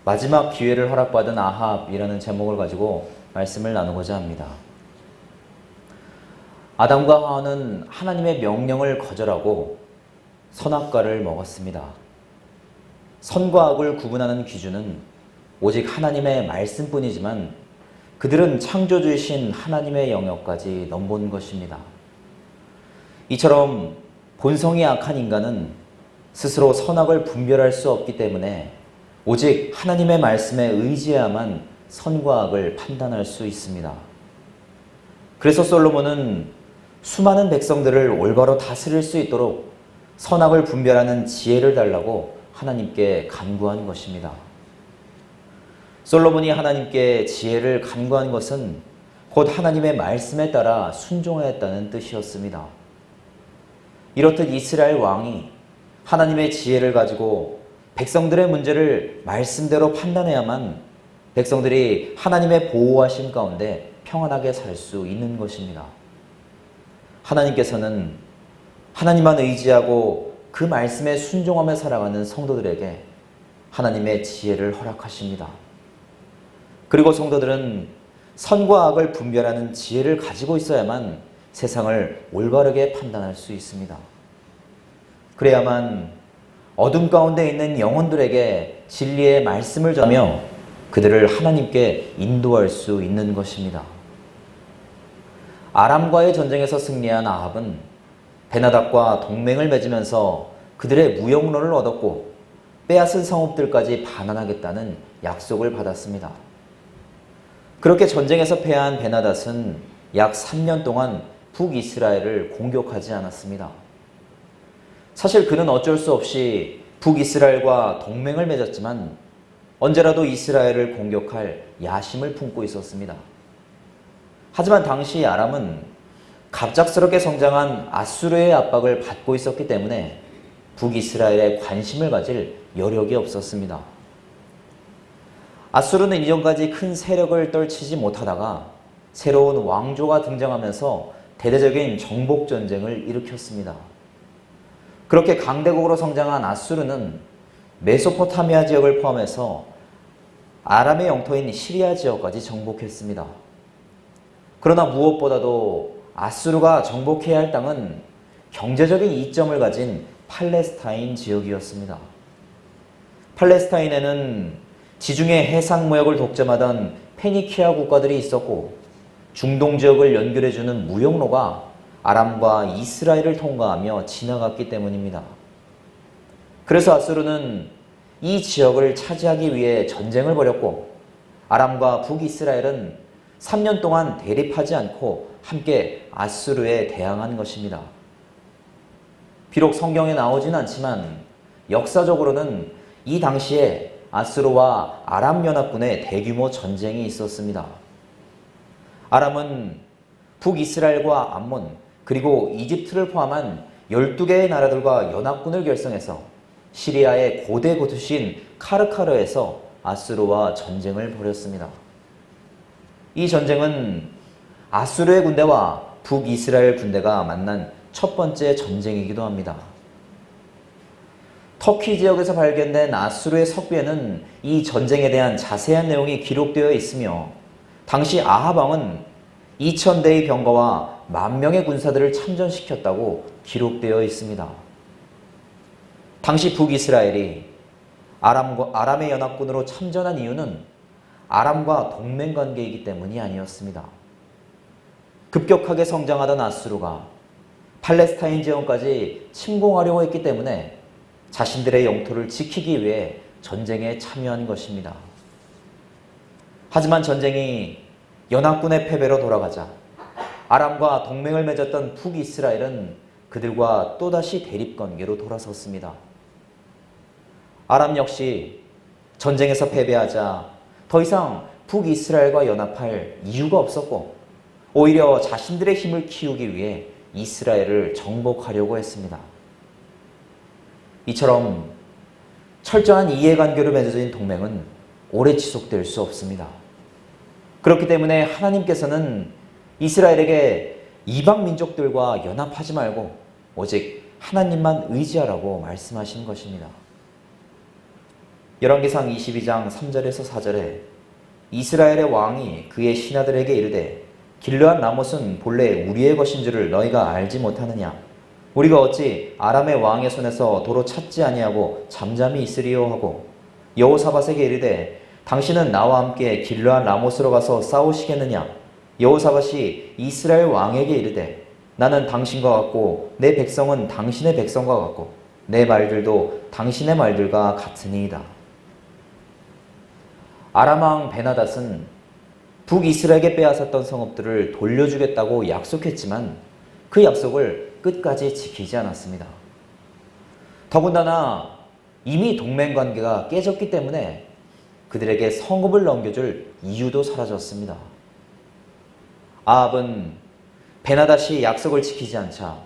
마지막 기회를 허락받은 아합이라는 제목을 가지고 말씀을 나누고자 합니다. 아담과 하와는 하나님의 명령을 거절하고 선악과를 먹었습니다. 선과 악을 구분하는 기준은 오직 하나님의 말씀뿐이지만 그들은 창조주이신 하나님의 영역까지 넘본 것입니다. 이처럼 본성이 악한 인간은 스스로 선악을 분별할 수 없기 때문에 오직 하나님의 말씀에 의지해야만 선과 악을 판단할 수 있습니다. 그래서 솔로몬은 수많은 백성들을 올바로 다스릴 수 있도록 선악을 분별하는 지혜를 달라고 하나님께 간구한 것입니다. 솔로몬이 하나님께 지혜를 간구한 것은 곧 하나님의 말씀에 따라 순종하였다는 뜻이었습니다. 이렇듯 이스라엘 왕이 하나님의 지혜를 가지고 백성들의 문제를 말씀대로 판단해야만 백성들이 하나님의 보호하심 가운데 평안하게 살 수 있는 것입니다. 하나님께서는 하나님만 의지하고 그 말씀에 순종하며 살아가는 성도들에게 하나님의 지혜를 허락하십니다. 그리고 성도들은 선과 악을 분별하는 지혜를 가지고 있어야만 세상을 올바르게 판단할 수 있습니다. 그래야만 어둠 가운데 있는 영혼들에게 진리의 말씀을 전하며 그들을 하나님께 인도할 수 있는 것입니다. 아람과의 전쟁에서 승리한 아합은 베나답과 동맹을 맺으면서 그들의 무역로를 얻었고 빼앗은 성읍들까지 반환하겠다는 약속을 받았습니다. 그렇게 전쟁에서 패한 베나닷은 약 3년 동안 북이스라엘을 공격하지 않았습니다. 사실 그는 어쩔 수 없이 북이스라엘과 동맹을 맺었지만 언제라도 이스라엘을 공격할 야심을 품고 있었습니다. 하지만 당시 아람은 갑작스럽게 성장한 아수르의 압박을 받고 있었기 때문에 북이스라엘에 관심을 가질 여력이 없었습니다. 아수르는 이전까지 큰 세력을 떨치지 못하다가 새로운 왕조가 등장하면서 대대적인 정복 전쟁을 일으켰습니다. 그렇게 강대국으로 성장한 아수르는 메소포타미아 지역을 포함해서 아람의 영토인 시리아 지역까지 정복했습니다. 그러나 무엇보다도 아수르가 정복해야 할 땅은 경제적인 이점을 가진 팔레스타인 지역이었습니다. 팔레스타인에는 지중해 해상 무역을 독점하던 페니키아 국가들이 있었고 중동 지역을 연결해주는 무역로가 아람과 이스라엘을 통과하며 지나갔기 때문입니다. 그래서 아수르는 이 지역을 차지하기 위해 전쟁을 벌였고 아람과 북이스라엘은 3년 동안 대립하지 않고 함께 아수르에 대항한 것입니다. 비록 성경에 나오진 않지만 역사적으로는 이 당시에 아수르와 아람 연합군의 대규모 전쟁이 있었습니다. 아람은 북이스라엘과 암몬 그리고 이집트를 포함한 12개의 나라들과 연합군을 결성해서 시리아의 고대 도시인 카르카르에서 아수르와 전쟁을 벌였습니다. 이 전쟁은 아수르의 군대와 북이스라엘 군대가 만난 첫 번째 전쟁이기도 합니다. 터키 지역에서 발견된 아수르의 석비에는 이 전쟁에 대한 자세한 내용이 기록되어 있으며 당시 아합 왕은 2000대의 병거와 10,000명의 군사들을 참전시켰다고 기록되어 있습니다. 당시 북이스라엘이 아람의 연합군으로 참전한 이유는 아람과 동맹관계이기 때문이 아니었습니다. 급격하게 성장하던 아수르가 팔레스타인 지역까지 침공하려고 했기 때문에 자신들의 영토를 지키기 위해 전쟁에 참여한 것입니다. 하지만 전쟁이 연합군의 패배로 돌아가자 아람과 동맹을 맺었던 북이스라엘은 그들과 또다시 대립관계로 돌아섰습니다. 아람 역시 전쟁에서 패배하자 더 이상 북이스라엘과 연합할 이유가 없었고 오히려 자신들의 힘을 키우기 위해 이스라엘을 정복하려고 했습니다. 이처럼 철저한 이해관계로 맺어진 동맹은 오래 지속될 수 없습니다. 그렇기 때문에 하나님께서는 이스라엘에게 이방 민족들과 연합하지 말고 오직 하나님만 의지하라고 말씀하신 것입니다. 열왕기상 22장 3절에서 4절에 이스라엘의 왕이 그의 신하들에게 이르되 길르앗 라못은 본래 우리의 것인 줄을 너희가 알지 못하느냐? 우리가 어찌 아람의 왕의 손에서 도로 찾지 아니하고 잠잠히 있으리요 하고 여호사밧에게 이르되 당신은 나와 함께 길르앗 라못으로 가서 싸우시겠느냐? 여호사밧이 이스라엘 왕에게 이르되 나는 당신과 같고 내 백성은 당신의 백성과 같고 내 말들도 당신의 말들과 같으니이다. 아람 왕 베나닷은 북이스라엘에게 빼앗았던 성읍들을 돌려주겠다고 약속했지만 그 약속을 끝까지 지키지 않았습니다. 더군다나 이미 동맹관계가 깨졌기 때문에 그들에게 성읍을 넘겨줄 이유도 사라졌습니다. 아합은 베나닷이 약속을 지키지 않자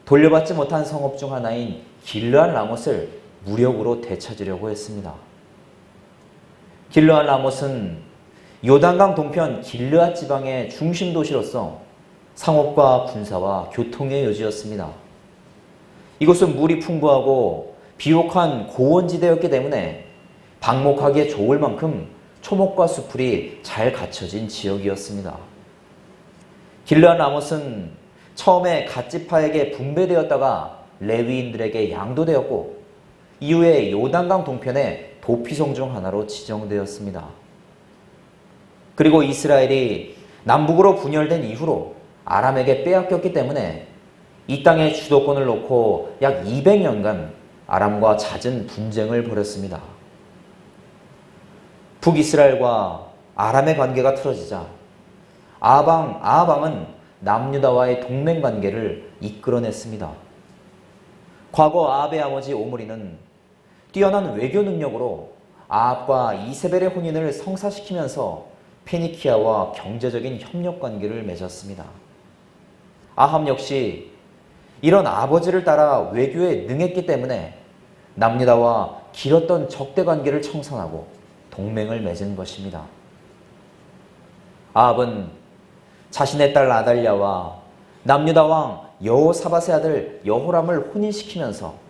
돌려받지 못한 성읍 중 하나인 길르앗 라못을 무력으로 되찾으려고 했습니다. 길르앗 라못은 요단강 동편 길르앗 지방의 중심 도시로서 상업과 군사와 교통의 요지였습니다. 이곳은 물이 풍부하고 비옥한 고원지대였기 때문에 방목하기에 좋을 만큼 초목과 수풀이 잘 갖춰진 지역이었습니다. 길르앗 라못은 처음에 갓지파에게 분배되었다가 레위인들에게 양도되었고 이후에 요단강 동편의 도피성 중 하나로 지정되었습니다. 그리고 이스라엘이 남북으로 분열된 이후로 아람에게 빼앗겼기 때문에 이 땅의 주도권을 놓고 약 200년간 아람과 잦은 분쟁을 벌였습니다. 북이스라엘과 아람의 관계가 틀어지자 아합 왕은 남유다와의 동맹 관계를 이끌어냈습니다. 과거 아합의 아버지 오므리는 뛰어난 외교 능력으로 아합과 이세벨의 혼인을 성사시키면서 페니키아와 경제적인 협력 관계를 맺었습니다. 아합 역시 이런 아버지를 따라 외교에 능했기 때문에 남유다와 길었던 적대 관계를 청산하고 동맹을 맺은 것입니다. 아합은 자신의 딸 아달랴와 남유다 왕 여호사밧의 아들 여호람을 혼인시키면서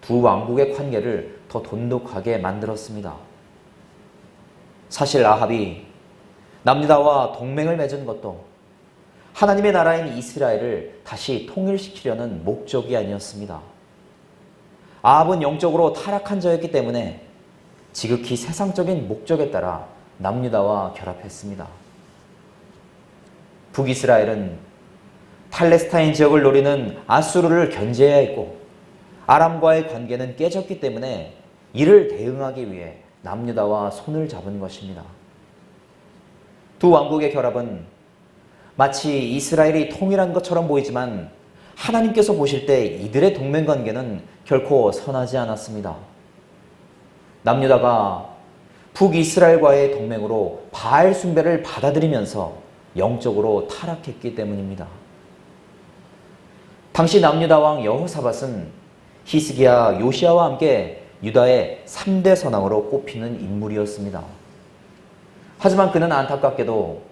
두 왕국의 관계를 더 돈독하게 만들었습니다. 사실 아합이 남유다와 동맹을 맺은 것도 하나님의 나라인 이스라엘을 다시 통일시키려는 목적이 아니었습니다. 아합은 영적으로 타락한 자였기 때문에 지극히 세상적인 목적에 따라 남유다와 결합했습니다. 북이스라엘은 팔레스타인 지역을 노리는 아수르를 견제해야 했고 아람과의 관계는 깨졌기 때문에 이를 대응하기 위해 남유다와 손을 잡은 것입니다. 두 왕국의 결합은 마치 이스라엘이 통일한 것처럼 보이지만 하나님께서 보실 때 이들의 동맹관계는 결코 선하지 않았습니다. 남유다가 북이스라엘과의 동맹으로 바알 숭배를 받아들이면서 영적으로 타락했기 때문입니다. 당시 남유다 왕 여호사밧은 히스기야 요시야와 함께 유다의 3대 선왕으로 꼽히는 인물이었습니다. 하지만 그는 안타깝게도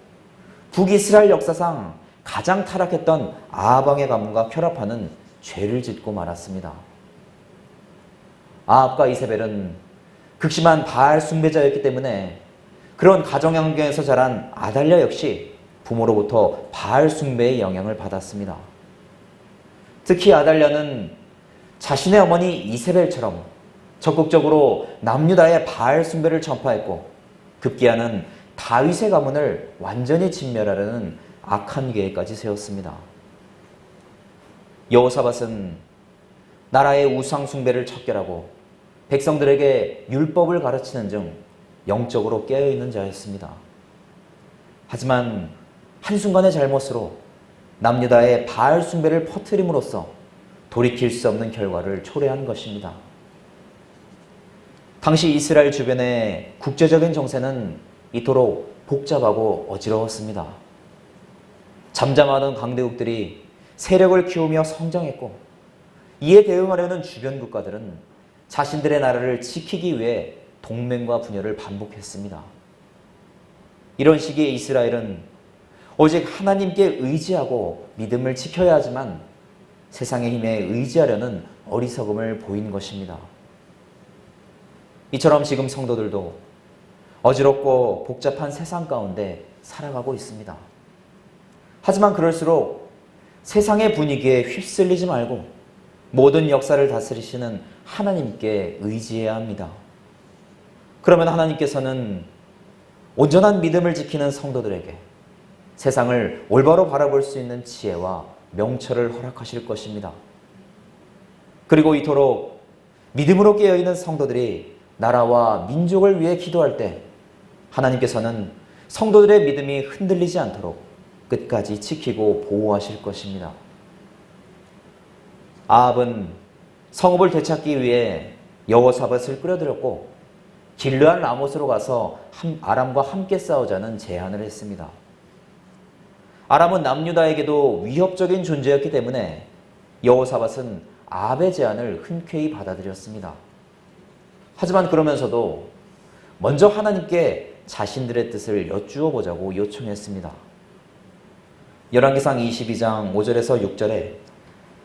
북이스라엘 역사상 가장 타락했던 아합 왕의 가문과 결합하는 죄를 짓고 말았습니다. 아합과 이세벨은 극심한 바알 숭배자였기 때문에 그런 가정 환경에서 자란 아달랴 역시 부모로부터 바알 숭배의 영향을 받았습니다. 특히 아달랴는 자신의 어머니 이세벨처럼 적극적으로 남유다의 바알 숭배를 전파했고 급기야는 다윗의 가문을 완전히 진멸하려는 악한 계획까지 세웠습니다. 여호사밧은 나라의 우상 숭배를 척결하고 백성들에게 율법을 가르치는 등 영적으로 깨어있는 자였습니다. 하지만 한순간의 잘못으로 남유다의 바알 숭배를 퍼뜨림으로써 돌이킬 수 없는 결과를 초래한 것입니다. 당시 이스라엘 주변의 국제적인 정세는 이토록 복잡하고 어지러웠습니다. 잠잠하던 강대국들이 세력을 키우며 성장했고 이에 대응하려는 주변 국가들은 자신들의 나라를 지키기 위해 동맹과 분열을 반복했습니다. 이런 시기에 이스라엘은 오직 하나님께 의지하고 믿음을 지켜야 하지만 세상의 힘에 의지하려는 어리석음을 보인 것입니다. 이처럼 지금 성도들도 어지럽고 복잡한 세상 가운데 살아가고 있습니다. 하지만 그럴수록 세상의 분위기에 휩쓸리지 말고 모든 역사를 다스리시는 하나님께 의지해야 합니다. 그러면 하나님께서는 온전한 믿음을 지키는 성도들에게 세상을 올바로 바라볼 수 있는 지혜와 명철을 허락하실 것입니다. 그리고 이토록 믿음으로 깨어있는 성도들이 나라와 민족을 위해 기도할 때 하나님께서는 성도들의 믿음이 흔들리지 않도록 끝까지 지키고 보호하실 것입니다. 아합은 성읍을 되찾기 위해 여호사밧을 끌어들였고 길르앗 라못으로 가서 아람과 함께 싸우자는 제안을 했습니다. 아람은 남유다에게도 위협적인 존재였기 때문에 여호사밧은 아합의 제안을 흔쾌히 받아들였습니다. 하지만 그러면서도 먼저 하나님께 자신들의 뜻을 여쭈어 보자고 요청했습니다. 열왕기상 22장 5절에서 6절에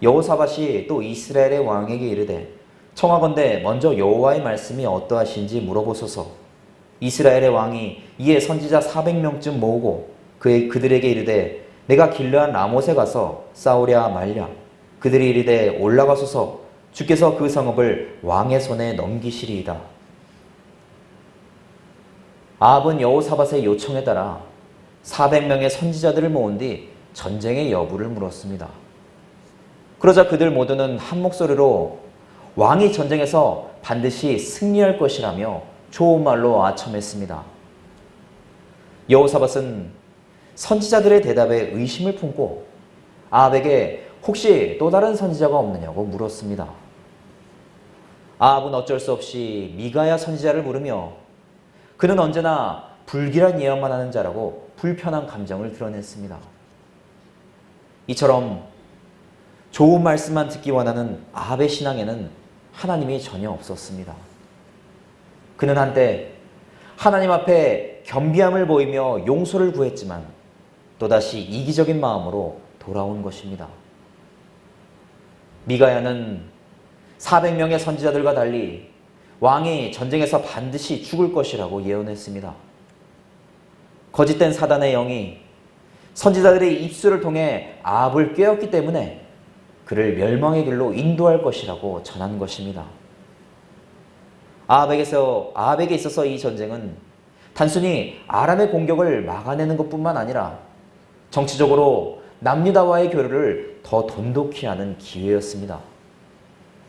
여호사밧이 또 이스라엘의 왕에게 이르되 청하건대 먼저 여호와의 말씀이 어떠하신지 물어보소서. 이스라엘의 왕이 이에 선지자 400명쯤 모으고 그들에게 이르되 내가 길르앗 라못에 가서 싸우랴 말랴. 그들이 이르되 올라가소서. 주께서 그 성읍을 왕의 손에 넘기시리이다. 아합은 여호사밧의 요청에 따라 400명의 선지자들을 모은 뒤 전쟁의 여부를 물었습니다. 그러자 그들 모두는 한 목소리로 왕이 전쟁에서 반드시 승리할 것이라며 좋은 말로 아첨했습니다. 여호사밧은 선지자들의 대답에 의심을 품고 아합에게 혹시 또 다른 선지자가 없느냐고 물었습니다. 아합은 어쩔 수 없이 미가야 선지자를 부르며 그는 언제나 불길한 예언만 하는 자라고 불편한 감정을 드러냈습니다. 이처럼 좋은 말씀만 듣기 원하는 아합의 신앙에는 하나님이 전혀 없었습니다. 그는 한때 하나님 앞에 겸비함을 보이며 용서를 구했지만 또다시 이기적인 마음으로 돌아온 것입니다. 미가야는 400명의 선지자들과 달리 왕이 전쟁에서 반드시 죽을 것이라고 예언했습니다. 거짓된 사단의 영이 선지자들의 입술을 통해 아합을 꿰었기 때문에 그를 멸망의 길로 인도할 것이라고 전한 것입니다. 아합에게 있어서 이 전쟁은 단순히 아람의 공격을 막아내는 것뿐만 아니라 정치적으로 남유다와의 교류를 더 돈독히 하는 기회였습니다.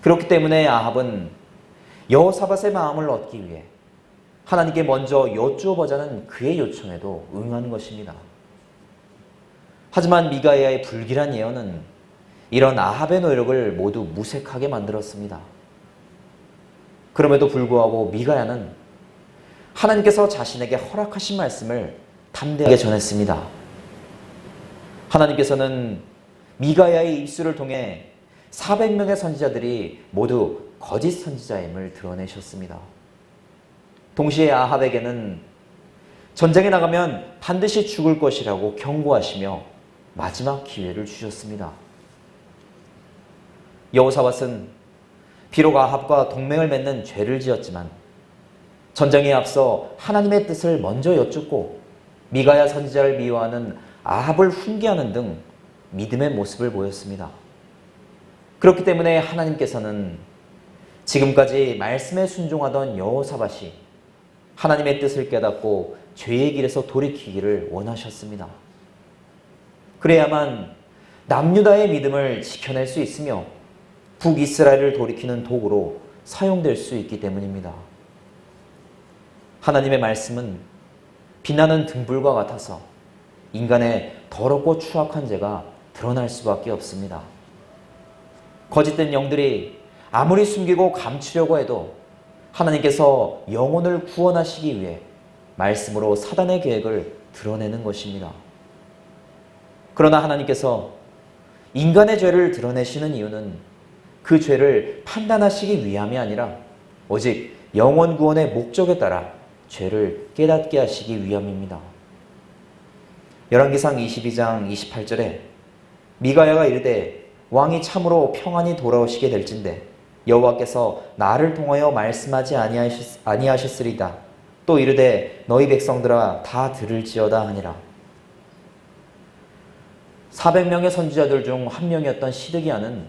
그렇기 때문에 아합은 여호사밧의 마음을 얻기 위해 하나님께 먼저 여쭈어 보자는 그의 요청에도 응한 것입니다. 하지만 미가야의 불길한 예언은 이런 아합의 노력을 모두 무색하게 만들었습니다. 그럼에도 불구하고 미가야는 하나님께서 자신에게 허락하신 말씀을 담대하게 전했습니다. 하나님께서는 미가야의 입술을 통해 400명의 선지자들이 모두 거짓 선지자임을 드러내셨습니다. 동시에 아합에게는 전쟁에 나가면 반드시 죽을 것이라고 경고하시며 마지막 기회를 주셨습니다. 여호사밧은 비록 아합과 동맹을 맺는 죄를 지었지만 전쟁에 앞서 하나님의 뜻을 먼저 여쭙고 미가야 선지자를 미워하는 아합을 훈계하는 등 믿음의 모습을 보였습니다. 그렇기 때문에 하나님께서는 지금까지 말씀에 순종하던 여호사밧이 하나님의 뜻을 깨닫고 죄의 길에서 돌이키기를 원하셨습니다. 그래야만 남유다의 믿음을 지켜낼 수 있으며 북이스라엘을 돌이키는 도구로 사용될 수 있기 때문입니다. 하나님의 말씀은 빛나는 등불과 같아서 인간의 더럽고 추악한 죄가 드러날 수밖에 없습니다. 거짓된 영들이 아무리 숨기고 감추려고 해도 하나님께서 영혼을 구원하시기 위해 말씀으로 사단의 계획을 드러내는 것입니다. 그러나 하나님께서 인간의 죄를 드러내시는 이유는 그 죄를 판단하시기 위함이 아니라 오직 영혼 구원의 목적에 따라 죄를 깨닫게 하시기 위함입니다. 열왕기상 22장 28절에 미가야가 이르되 왕이 참으로 평안히 돌아오시게 될진대 여호와께서 나를 통하여 말씀하지 아니하셨으리다. 또 이르되 너희 백성들아 다 들을지어다 하니라. 400명의 선지자들 중 한 명이었던 시드기야는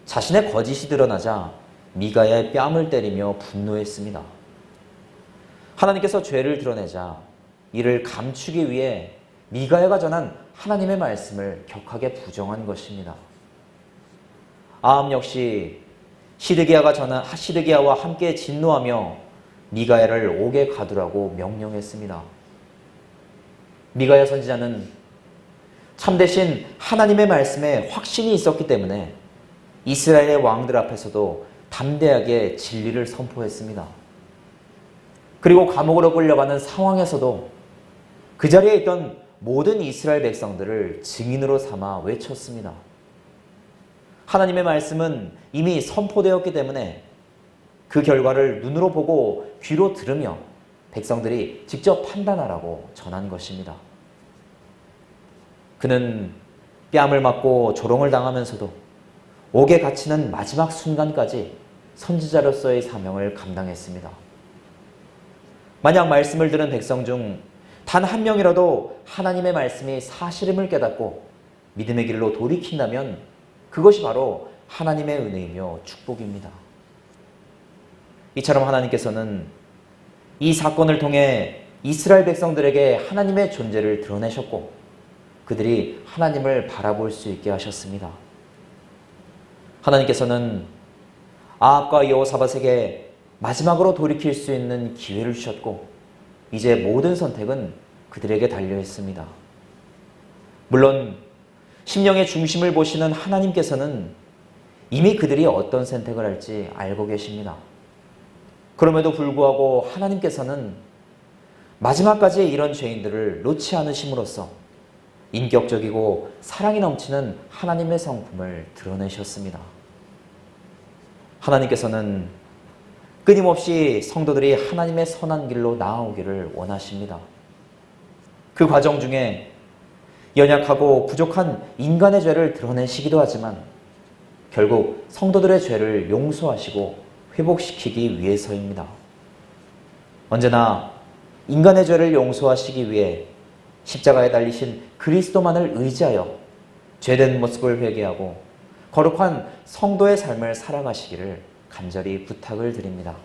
자신의 거짓이 드러나자 미가야의 뺨을 때리며 분노했습니다. 하나님께서 죄를 드러내자 이를 감추기 위해 미가야가 전한 하나님의 말씀을 격하게 부정한 것입니다. 아합 역시 시드기야와 함께 진노하며 미가야를 옥에 가두라고 명령했습니다. 미가야 선지자는 참되신 하나님의 말씀에 확신이 있었기 때문에 이스라엘의 왕들 앞에서도 담대하게 진리를 선포했습니다. 그리고 감옥으로 끌려가는 상황에서도 그 자리에 있던 모든 이스라엘 백성들을 증인으로 삼아 외쳤습니다. 하나님의 말씀은 이미 선포되었기 때문에 그 결과를 눈으로 보고 귀로 들으며 백성들이 직접 판단하라고 전한 것입니다. 그는 뺨을 맞고 조롱을 당하면서도 옥에 갇히는 마지막 순간까지 선지자로서의 사명을 감당했습니다. 만약 말씀을 들은 백성 중 단 한 명이라도 하나님의 말씀이 사실임을 깨닫고 믿음의 길로 돌이킨다면 그것이 바로 하나님의 은혜이며 축복입니다. 이처럼 하나님께서는 이 사건을 통해 이스라엘 백성들에게 하나님의 존재를 드러내셨고 그들이 하나님을 바라볼 수 있게 하셨습니다. 하나님께서는 아합과 여호사밧에게 마지막으로 돌이킬 수 있는 기회를 주셨고 이제 모든 선택은 그들에게 달려 있습니다. 물론 심령의 중심을 보시는 하나님께서는 이미 그들이 어떤 선택을 할지 알고 계십니다. 그럼에도 불구하고 하나님께서는 마지막까지 이런 죄인들을 놓지 않으심으로써 인격적이고 사랑이 넘치는 하나님의 성품을 드러내셨습니다. 하나님께서는 끊임없이 성도들이 하나님의 선한 길로 나아오기를 원하십니다. 그 과정 중에 연약하고 부족한 인간의 죄를 드러내시기도 하지만 결국 성도들의 죄를 용서하시고 회복시키기 위해서입니다. 언제나 인간의 죄를 용서하시기 위해 십자가에 달리신 그리스도만을 의지하여 죄된 모습을 회개하고 거룩한 성도의 삶을 살아가시기를 간절히 부탁을 드립니다.